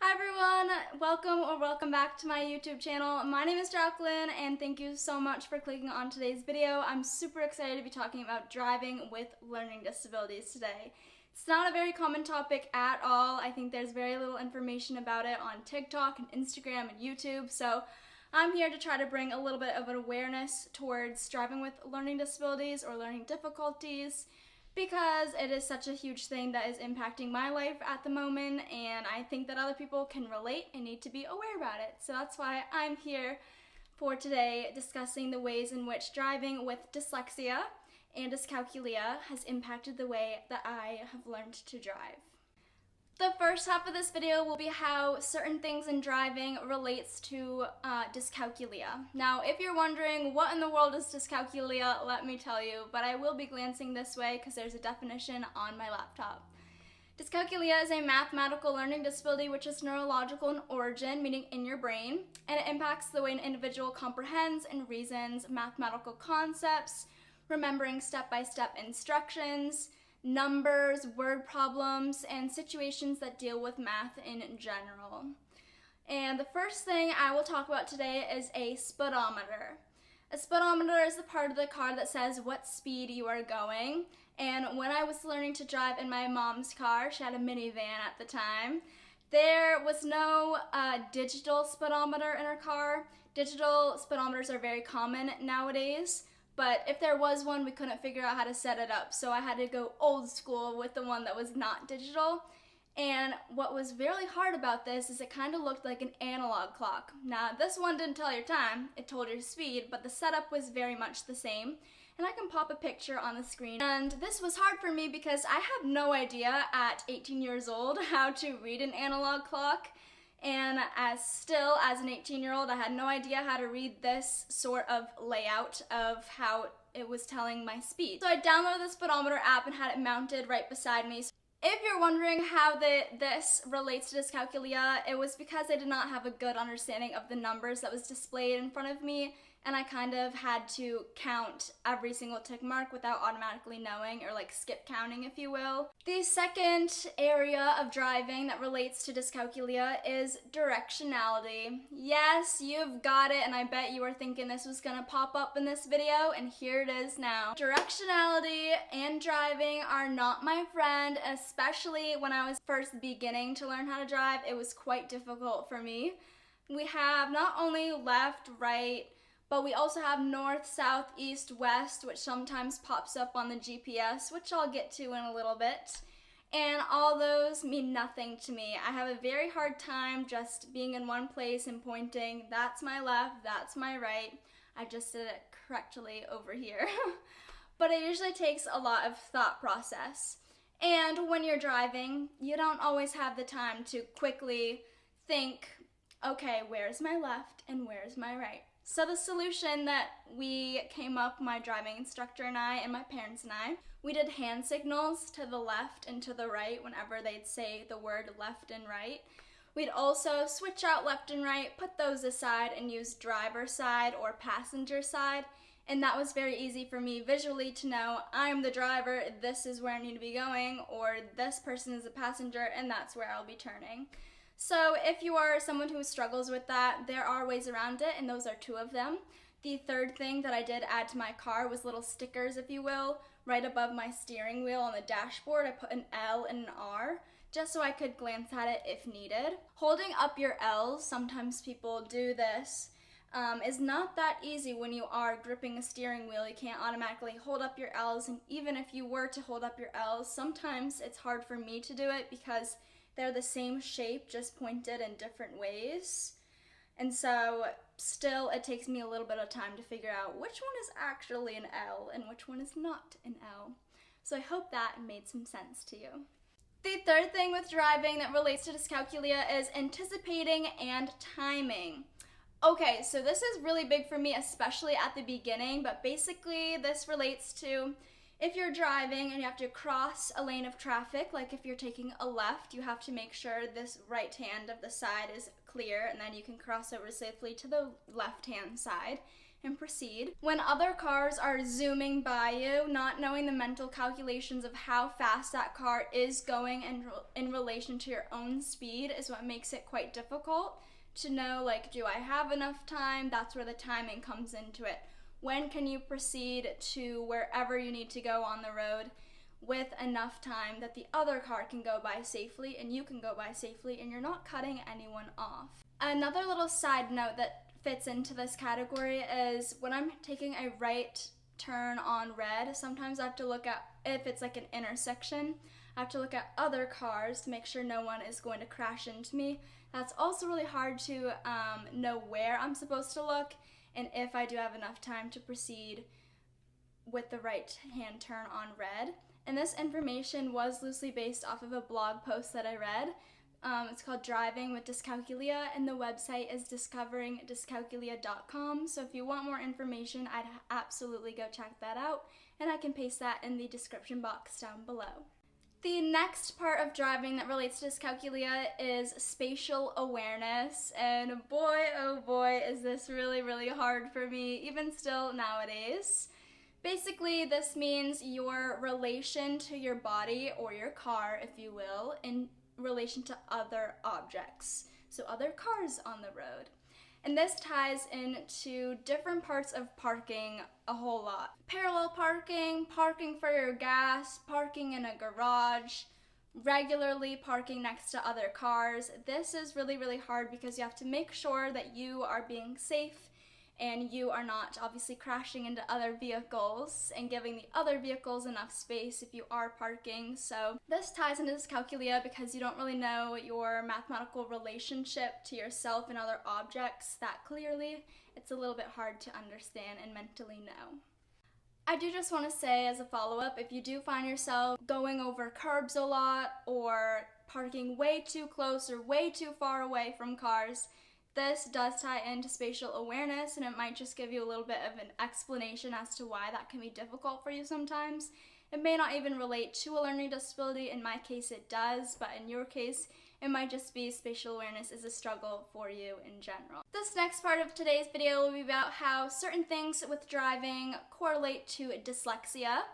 Hi everyone, welcome back to my YouTube channel. My name is Jacqueline and thank you so much for clicking on today's video. I'm super excited to be talking about driving with learning disabilities today. It's not a very common topic at all. I think there's very little information about it on TikTok and Instagram and YouTube, so I'm here to try to bring a little bit of an awareness towards driving with learning disabilities or learning difficulties, because it is such a huge thing that is impacting my life at the moment, and I think that other people can relate and need to be aware about it. So that's why I'm here for today, discussing the ways in which driving with dyslexia and dyscalculia has impacted the way that I have learned to drive. The first half of this video will be how certain things in driving relates to dyscalculia. Now, if you're wondering what in the world is dyscalculia, let me tell you, but I will be glancing this way because there's a definition on my laptop. Dyscalculia is a mathematical learning disability which is neurological in origin, meaning in your brain, and it impacts the way an individual comprehends and reasons mathematical concepts, remembering step-by-step instructions, numbers, word problems, and situations that deal with math in general. And the first thing I will talk about today is a speedometer. A speedometer is the part of the car that says what speed you are going. And when I was learning to drive in my mom's car, she had a minivan at the time, there was no digital speedometer in her car. Digital speedometers are very common nowadays, but if there was one, we couldn't figure out how to set it up, so I had to go old school with the one that was not digital. And what was really hard about this is it kind of looked like an analog clock. Now, this one didn't tell your time, it told your speed, but the setup was very much the same. And I can pop a picture on the screen. And this was hard for me because I had no idea at 18 years old how to read an analog clock. And as an 18-year-old, I had no idea how to read this sort of layout of how it was telling my speed. So I downloaded the speedometer app and had it mounted right beside me. If you're wondering how this relates to dyscalculia, it was because I did not have a good understanding of the numbers that was displayed in front of me, and I kind of had to count every single tick mark without automatically knowing, or like skip counting, if you will. The second area of driving that relates to dyscalculia is directionality. Yes, you've got it, and I bet you were thinking this was gonna pop up in this video, and here it is now. Directionality and driving are not my friend, especially when I was first beginning to learn how to drive. It was quite difficult for me. We have not only left, right, but we also have north, south, east, west, which sometimes pops up on the GPS, which I'll get to in a little bit. And all those mean nothing to me. I have a very hard time just being in one place and pointing, that's my left, that's my right. I just did it correctly over here. But it usually takes a lot of thought process. And when you're driving, you don't always have the time to quickly think, okay, where's my left and where's my right? So the solution that we came up, my driving instructor and I, and my parents and I, we did hand signals to the left and to the right whenever they'd say the word left and right. We'd also switch out left and right, put those aside, and use driver side or passenger side. And that was very easy for me visually to know I'm the driver, this is where I need to be going, or this person is a passenger, and that's where I'll be turning. So if you are someone who struggles with that, there are ways around it, and those are two of them. The third thing that I did add to my car was little stickers, if you will, right above my steering wheel on the dashboard. I put an L and an R, just so I could glance at it if needed. Holding up your L's, sometimes people do this, is not that easy when you are gripping a steering wheel. You can't automatically hold up your L's, and even if you were to hold up your L's, sometimes it's hard for me to do it because they're the same shape, just pointed in different ways. And so still it takes me a little bit of time to figure out which one is actually an L and which one is not an L. So I hope that made some sense to you. The third thing with driving that relates to dyscalculia is anticipating and timing. Okay, so this is really big for me, especially at the beginning, but basically this relates to if you're driving and you have to cross a lane of traffic, like if you're taking a left, you have to make sure this right hand of the side is clear, and then you can cross over safely to the left hand side. and proceed. When other cars are zooming by you, not knowing the mental calculations of how fast that car is going in relation to your own speed is what makes it quite difficult to know, like, do I have enough time? That's where the timing comes into it. When can you proceed to wherever you need to go on the road with enough time that the other car can go by safely and you can go by safely and you're not cutting anyone off? Another little side note that fits into this category is when I'm taking a right turn on red, sometimes I have to look at, if it's like an intersection, I have to look at other cars to make sure no one is going to crash into me. That's also really hard to know where I'm supposed to look and if I do have enough time to proceed with the right hand turn on red. And this information was loosely based off of a blog post that I read. It's called Driving with Dyscalculia, and the website is discoveringdyscalculia.com. So if you want more information, I'd absolutely go check that out, and I can paste that in the description box down below. The next part of driving that relates to dyscalculia is spatial awareness, and boy, oh boy, is this really, really hard for me, even still nowadays. Basically, this means your relation to your body, or your car, if you will, in relation to other objects, so other cars on the road. And this ties into different parts of parking a whole lot. Parallel parking, parking for your gas, parking in a garage, regularly parking next to other cars. This is really, really hard because you have to make sure that you are being safe and you are not obviously crashing into other vehicles and giving the other vehicles enough space if you are parking. So this ties into dyscalculia because you don't really know your mathematical relationship to yourself and other objects that clearly. It's a little bit hard to understand and mentally know. I do just want to say as a follow-up, if you do find yourself going over curbs a lot or parking way too close or way too far away from cars, this does tie into spatial awareness, and it might just give you a little bit of an explanation as to why that can be difficult for you sometimes. It may not even relate to a learning disability. In my case, it does, but in your case, it might just be spatial awareness is a struggle for you in general. This next part of today's video will be about how certain things with driving correlate to dyslexia.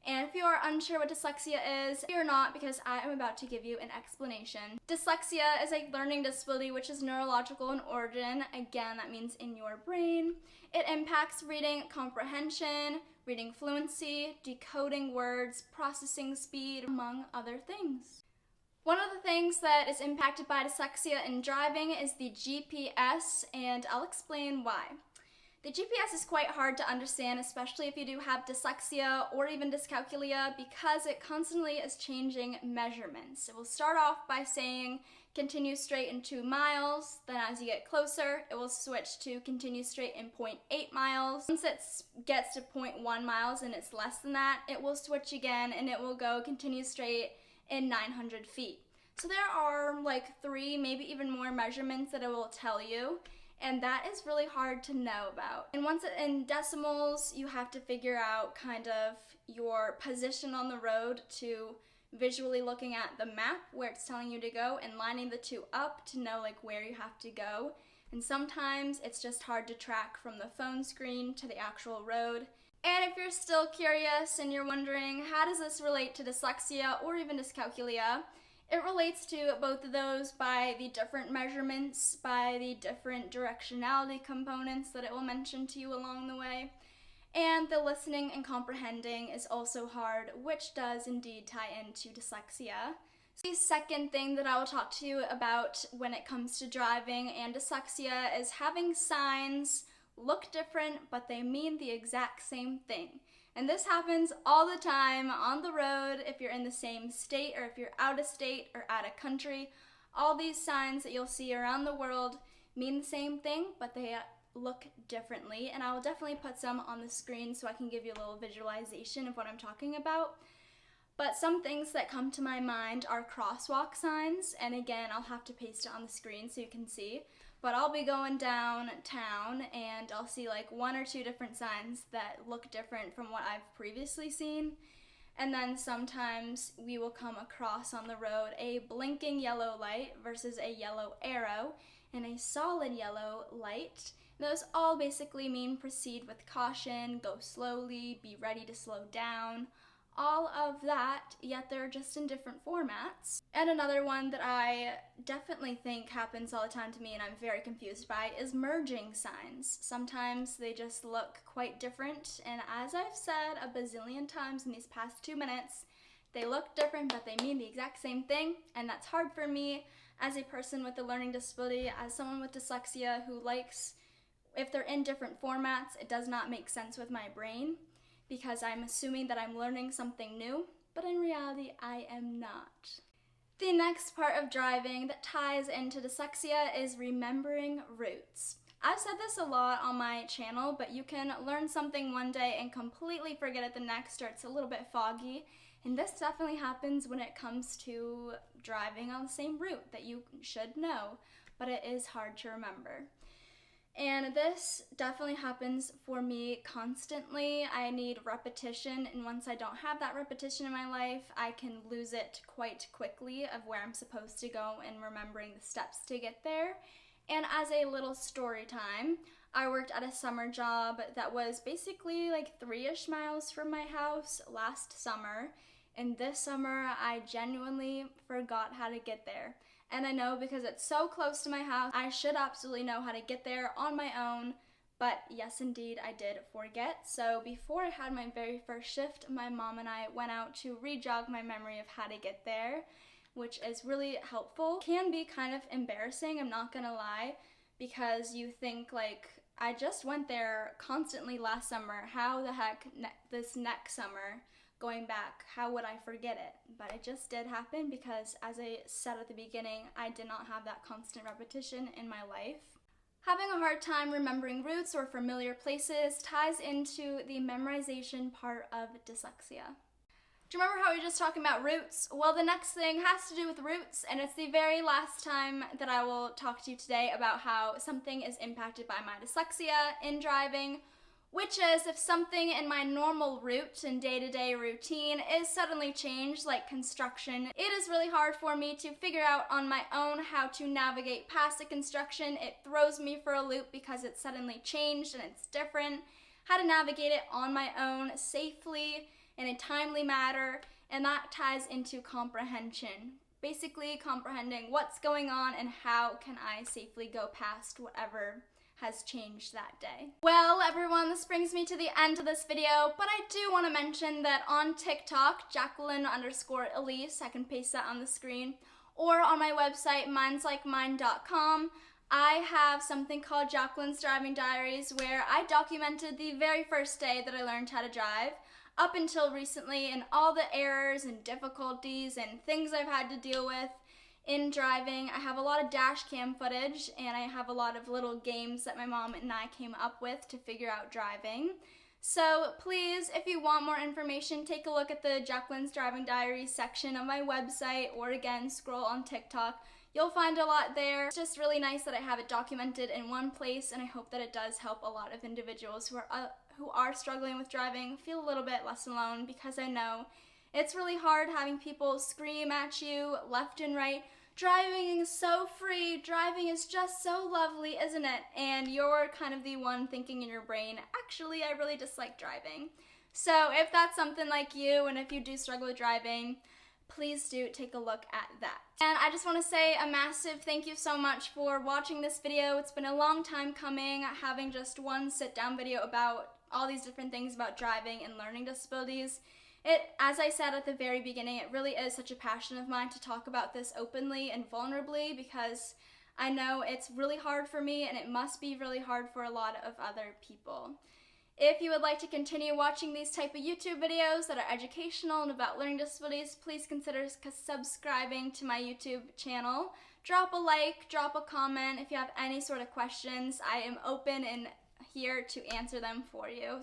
And if you are unsure what dyslexia is, you're not, because I am about to give you an explanation. Dyslexia is a learning disability which is neurological in origin. Again, that means in your brain. It impacts reading comprehension, reading fluency, decoding words, processing speed, among other things. One of the things that is impacted by dyslexia in driving is the GPS, and I'll explain why. The GPS is quite hard to understand, especially if you do have dyslexia or even dyscalculia, because it constantly is changing measurements. It will start off by saying continue straight in 2 miles, then as you get closer, it will switch to continue straight in 0.8 miles. Once it gets to 0.1 miles and it's less than that, it will switch again and it will go continue straight in 900 feet. So there are like 3, maybe even more measurements that it will tell you. And that is really hard to know about. And once in decimals, you have to figure out kind of your position on the road to visually looking at the map where it's telling you to go and lining the two up to know like where you have to go. And sometimes it's just hard to track from the phone screen to the actual road. And if you're still curious and you're wondering how does this relate to dyslexia or even dyscalculia, it relates to both of those by the different measurements, by the different directionality components that it will mention to you along the way. And the listening and comprehending is also hard, which does indeed tie into dyslexia. So the second thing that I will talk to you about when it comes to driving and dyslexia is having signs look different, but they mean the exact same thing. And this happens all the time on the road if you're in the same state or if you're out of state or out of country. All these signs that you'll see around the world mean the same thing, but they look differently. And I will definitely put some on the screen so I can give you a little visualization of what I'm talking about. But some things that come to my mind are crosswalk signs. And again, I'll have to paste it on the screen so you can see. But I'll be going downtown and I'll see like 1 or 2 different signs that look different from what I've previously seen. And then sometimes we will come across on the road a blinking yellow light versus a yellow arrow and a solid yellow light. Those all basically mean proceed with caution, go slowly, be ready to slow down, all of that, yet they're just in different formats. And another one that I definitely think happens all the time to me and I'm very confused by is merging signs. Sometimes they just look quite different, and as I've said a bazillion times in these past 2 minutes, they look different but they mean the exact same thing, and that's hard for me as a person with a learning disability, as someone with dyslexia who likes, if they're in different formats, it does not make sense with my brain, because I'm assuming that I'm learning something new, but in reality, I am not. The next part of driving that ties into dyslexia is remembering routes. I've said this a lot on my channel, but you can learn something one day and completely forget it the next, or it's a little bit foggy, and this definitely happens when it comes to driving on the same route that you should know, but it is hard to remember. And this definitely happens for me constantly. I need repetition, and once I don't have that repetition in my life, I can lose it quite quickly of where I'm supposed to go and remembering the steps to get there. And as a little story time, I worked at a summer job that was basically like 3-ish miles from my house last summer, and this summer I genuinely forgot how to get there. And I know because it's so close to my house, I should absolutely know how to get there on my own, but yes indeed I did forget. So before I had my very first shift, my mom and I went out to re-jog my memory of how to get there, which is really helpful. Can be kind of embarrassing, I'm not gonna lie, because you think like, I just went there constantly last summer, how the heck this next summer going back, how would I forget it? But it just did happen because, as I said at the beginning, I did not have that constant repetition in my life. Having a hard time remembering routes or familiar places ties into the memorization part of dyslexia. Do you remember how we were just talking about routes? Well, the next thing has to do with routes, and it's the very last time that I will talk to you today about how something is impacted by my dyslexia in driving, which is if something in my normal route and day-to-day routine is suddenly changed, like construction. It is really hard for me to figure out on my own how to navigate past the construction. It throws me for a loop because it's suddenly changed and it's different. How to navigate it on my own safely in a timely manner, and that ties into comprehension. Basically comprehending what's going on and how can I safely go past whatever has changed that day. Well, everyone, this brings me to the end of this video, but I do want to mention that on TikTok, Jacqueline_Elise, I can paste that on the screen, or on my website, mindslikemine.com, I have something called Jacqueline's Driving Diaries, where I documented the very first day that I learned how to drive, up until recently, and all the errors and difficulties and things I've had to deal with in driving. I have a lot of dash cam footage, and I have a lot of little games that my mom and I came up with to figure out driving. So please, if you want more information, take a look at the Jacqueline's Driving Diaries section of my website, or again, scroll on TikTok. You'll find a lot there. It's just really nice that I have it documented in one place, and I hope that it does help a lot of individuals who are struggling with driving feel a little bit less alone, because I know it's really hard having people scream at you left and right, driving is so free, driving is just so lovely, isn't it? And you're kind of the one thinking in your brain, actually, I really dislike driving. So if that's something like you, and if you do struggle with driving, please do take a look at that. And I just want to say a massive thank you so much for watching this video. It's been a long time coming, having just one sit-down video about all these different things about driving and learning disabilities. As I said at the very beginning, it really is such a passion of mine to talk about this openly and vulnerably, because I know it's really hard for me, and it must be really hard for a lot of other people. If you would like to continue watching these type of YouTube videos that are educational and about learning disabilities, please consider subscribing to my YouTube channel. Drop a like, drop a comment if you have any sort of questions. I am open and here to answer them for you.